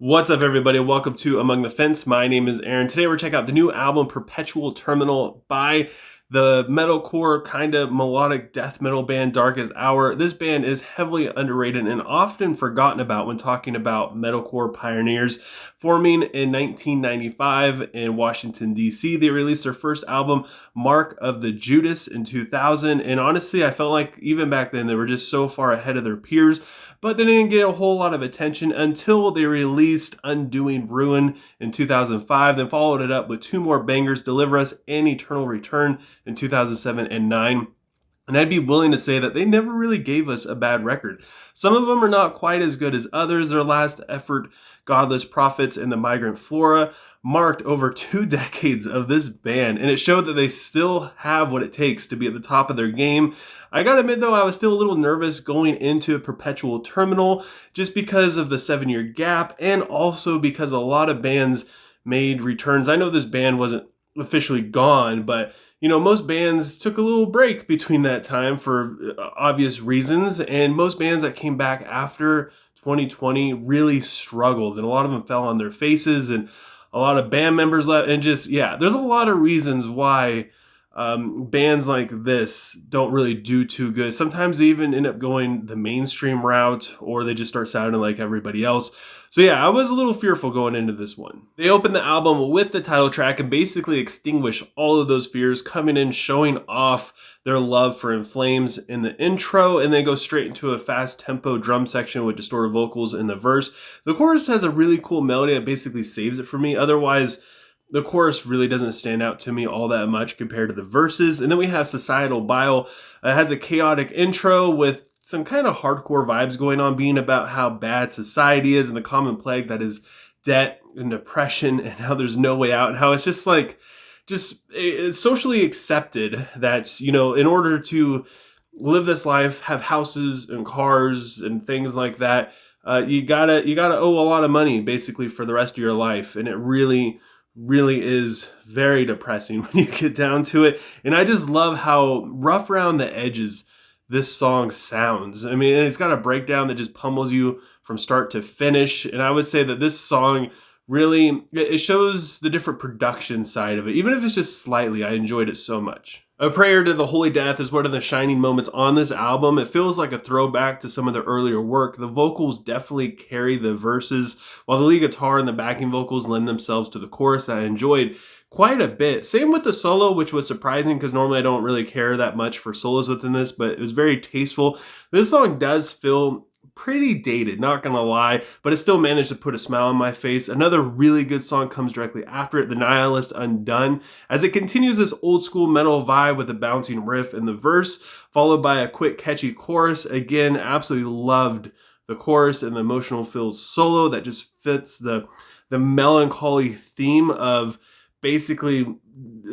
What's up, everybody? Welcome to Among the Fence. My name is Aaron. Today we're checking out the new album Perpetual Terminal by the metalcore kind of melodic death metal band Darkest Hour. This band is heavily underrated and often forgotten about when talking about metalcore pioneers. Forming in 1995 in Washington, D.C., they released their first album, Mark of the Judas, in 2000. And honestly, I felt like even back then they were just so far ahead of their peers, but they didn't get a whole lot of attention until they released Undoing Ruin in 2005, then followed it up with two more bangers, Deliver Us and Eternal Return in 2007 and 9. And I'd be willing to say that they never really gave us a bad record. Some of them are not quite as good as others. Their last effort, Godless Prophets and the Migrant Flora, marked over 2 decades of this band, and it showed that they still have what it takes to be at the top of their game. I gotta admit though, I was still a little nervous going into Perpetual Terminal just because of the 7-year gap, and also because a lot of bands made returns. I know this band wasn't officially gone, but most bands took a little break between that time for obvious reasons, and most bands that came back after 2020 really struggled, and a lot of them fell on their faces, and a lot of band members left, and there's a lot of reasons why bands like this don't really do too good. Sometimes they even end up going the mainstream route, or they just start sounding like everybody else. So yeah, I was a little fearful going into this one. They opened the album with the title track and basically extinguish all of those fears, coming in showing off their love for In Flames in the intro, and then go straight into a fast tempo drum section with distorted vocals in the verse. The chorus has a really cool melody that basically saves it for me. Otherwise, the chorus really doesn't stand out to me all that much compared to the verses. And then we have Societal Bile. It has a chaotic intro with some kind of hardcore vibes going on, being about how bad society is and the common plague that is debt and depression, and how there's no way out, and how it's it's socially accepted that, in order to live this life, have houses and cars and things like that, you gotta owe a lot of money basically for the rest of your life. And it really is very depressing when you get down to it. And I just love how rough around the edges this song sounds. I mean, it's got a breakdown that just pummels you from start to finish. And I would say that this song really, it shows the different production side of it. Even if it's just slightly, I enjoyed it so much. A Prayer to the Holy Death is one of the shining moments on this album. It feels like a throwback to some of the earlier work. The vocals definitely carry the verses, while the lead guitar and the backing vocals lend themselves to the chorus that I enjoyed quite a bit. Same with the solo, which was surprising because normally I don't really care that much for solos within this, but it was very tasteful. This song does feel pretty dated, not gonna lie, but it still managed to put a smile on my face. Another really good song comes directly after it, The Nihilist Undone, as it continues this old school metal vibe with a bouncing riff in the verse, followed by a quick catchy chorus. Again, absolutely loved the chorus and the emotional filled solo that just fits the melancholy theme of basically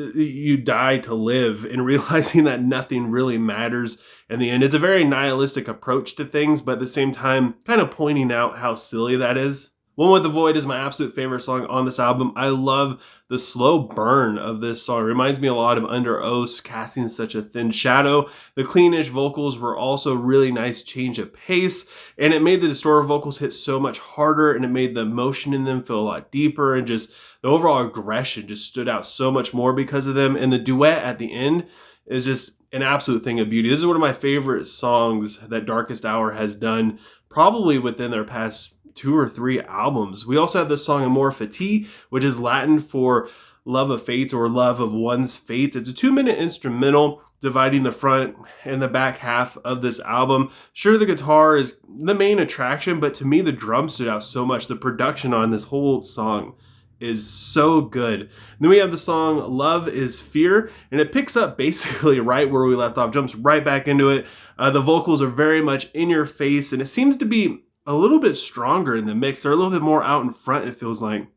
you die to live, and realizing that nothing really matters in the end. It's a very nihilistic approach to things, but at the same time kind of pointing out how silly that is. One with the Void is my absolute favorite song on this album. I love the slow burn of this song. It reminds me a lot of Under Oath, Casting Such a Thin Shadow. The cleanish vocals were also really nice change of pace, and it made the distorted vocals hit so much harder, and it made the emotion in them feel a lot deeper, and just the overall aggression just stood out so much more because of them. And the duet at the end is just an absolute thing of beauty. This is one of my favorite songs that Darkest Hour has done, probably within their past 2 or 3 albums. We also have this song Amor Fati, which is Latin for love of fate or love of one's fate. It's a 2-minute instrumental dividing the front and the back half of this album. Sure, the guitar is the main attraction, but to me the drums stood out so much. The production on this whole song is so good. And then we have the song Love is Fear, and it picks up basically right where we left off, jumps right back into it. The vocals are very much in your face, and it seems to be a little bit stronger in the mix. They're a little bit more out in front, it feels like.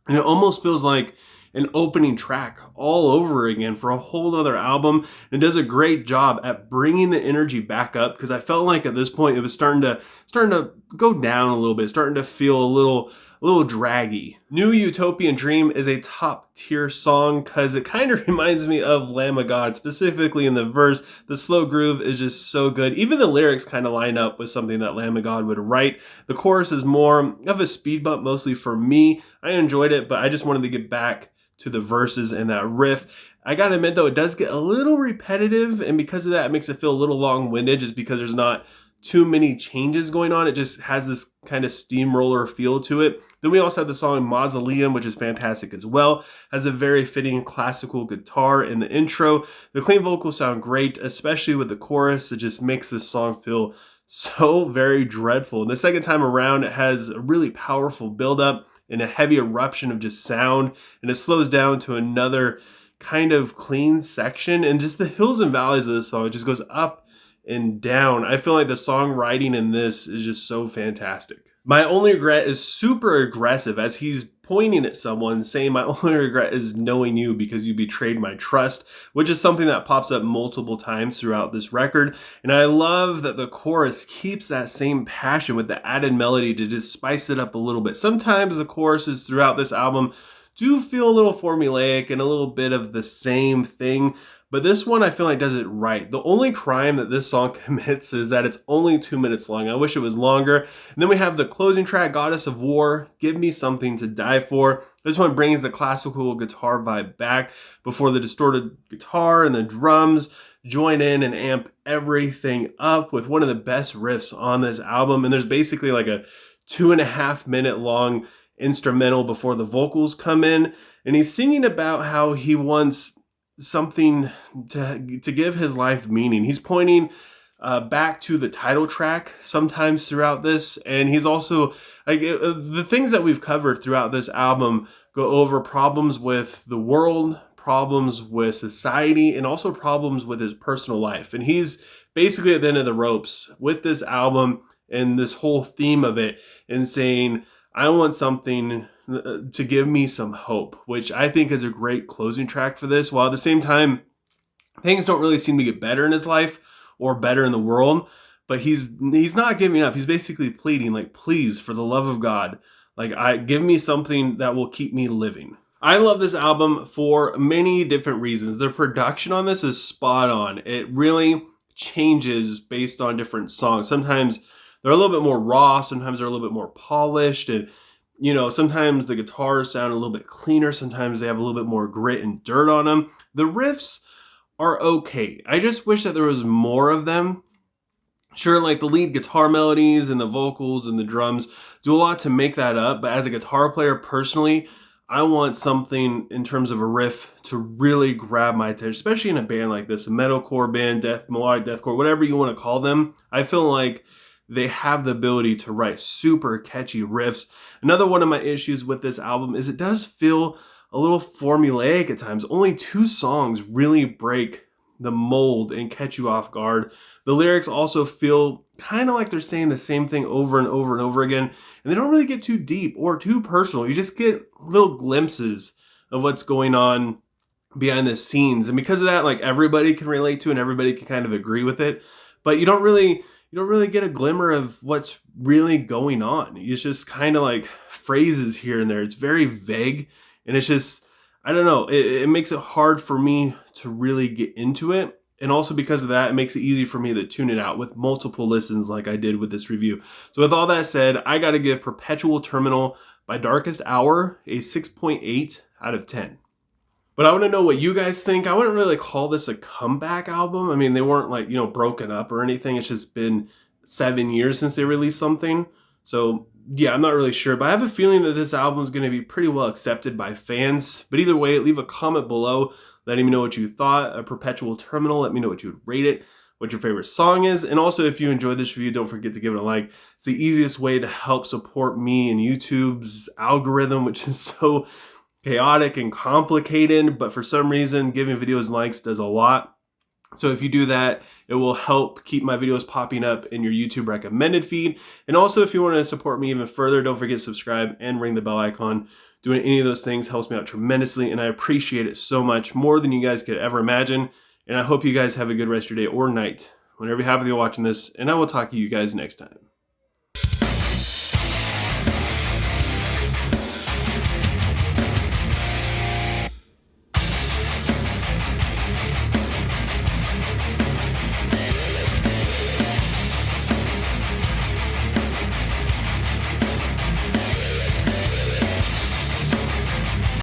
And it almost feels like an opening track all over again for a whole other album. And it does a great job at bringing the energy back up, because I felt like at this point it was starting to go down a little bit, starting to feel a little a little draggy. New Utopian Dream is a top tier song because it kind of reminds me of Lamb of God, specifically in the verse. The slow groove is just so good. Even the lyrics kind of line up with something that Lamb of God would write. The chorus is more of a speed bump, mostly for me. I enjoyed it, but I just wanted to get back to the verses and that riff. I gotta admit though, it does get a little repetitive, and because of that, it makes it feel a little long-winded just because there's not too many changes going on. It just has this kind of steamroller feel to it. Then we also have the song Mausoleum, which is fantastic as well. Has a very fitting classical guitar in the intro. The clean vocals sound great, especially with the chorus. It just makes this song feel so very dreadful. And the second time around, it has a really powerful buildup and a heavy eruption of just sound, and it slows down to another kind of clean section, and just the hills and valleys of this song, it just goes up and down. I feel like the songwriting in this is just so fantastic. My only regret is super aggressive as he's pointing at someone saying, my only regret is knowing you because you betrayed my trust, which is something that pops up multiple times throughout this record. And I love that the chorus keeps that same passion with the added melody to just spice it up a little bit. Sometimes the choruses throughout this album do feel a little formulaic and a little bit of the same thing, but this one I feel like does it right. The only crime that this song commits is that it's only 2 minutes long. I wish it was longer. And then we have the closing track, Goddess of War, Give Me Something to Die For. This one brings the classical guitar vibe back before the distorted guitar and the drums join in and amp everything up with one of the best riffs on this album. And there's basically like a 2.5 minute long instrumental before the vocals come in. And he's singing about how he wants something to give his life meaning. He's pointing back to the title track sometimes throughout this, and he's also like the things that we've covered throughout this album go over problems with the world, problems with society, and also problems with his personal life. And he's basically at the end of the ropes with this album and this whole theme of it, and saying, I want something to give me some hope, which I think is a great closing track for this, while at the same time, things don't really seem to get better in his life or better in the world, but he's not giving up. He's basically pleading, like, please, for the love of God, like, give me something that will keep me living. I love this album for many different reasons. The production on this is spot on. It really changes based on different songs. Sometimes they're a little bit more raw, sometimes they're a little bit more polished, and you know, sometimes the guitars sound a little bit cleaner, sometimes they have a little bit more grit and dirt on them. The riffs are okay. I just wish that there was more of them. Sure, like the lead guitar melodies and the vocals and the drums do a lot to make that up, but as a guitar player personally, I want something in terms of a riff to really grab my attention, especially in a band like this, a metalcore band, melodic deathcore, whatever you want to call them. I feel like they have the ability to write super catchy riffs. Another one of my issues with this album is it does feel a little formulaic at times. Only 2 songs really break the mold and catch you off guard. The lyrics also feel kind of like they're saying the same thing over and over and over again, and they don't really get too deep or too personal. You just get little glimpses of what's going on behind the scenes, and because of that, like, everybody can relate to and everybody can kind of agree with it, but you don't really get a glimmer of what's really going on. It's just kind of like phrases here and there. It's very vague, and it's just, I don't know, it makes it hard for me to really get into it. And also because of that, it makes it easy for me to tune it out with multiple listens like I did with this review. So with all that said, I got to give Perpetual Terminal by Darkest Hour a 6.8 out of 10. But I want to know what you guys think. I wouldn't really call this a comeback album. I mean, they weren't like, broken up or anything. It's just been 7 years since they released something. So yeah, I'm not really sure, but I have a feeling that this album is going to be pretty well accepted by fans. But either way, leave a comment below letting me know what you thought of Perpetual Terminal. Let me know what you would rate it, what your favorite song is. And also, if you enjoyed this review, don't forget to give it a like. It's the easiest way to help support me and YouTube's algorithm, which is so chaotic and complicated, but for some reason giving videos likes does a lot. So if you do that, it will help keep my videos popping up in your YouTube recommended feed. And also, if you want to support me even further, don't forget to subscribe and ring the bell icon. Doing any of those things helps me out tremendously, and I appreciate it so much, more than you guys could ever imagine. And I hope you guys have a good rest of your day or night whenever you happen to be watching this, and I will talk to you guys next time.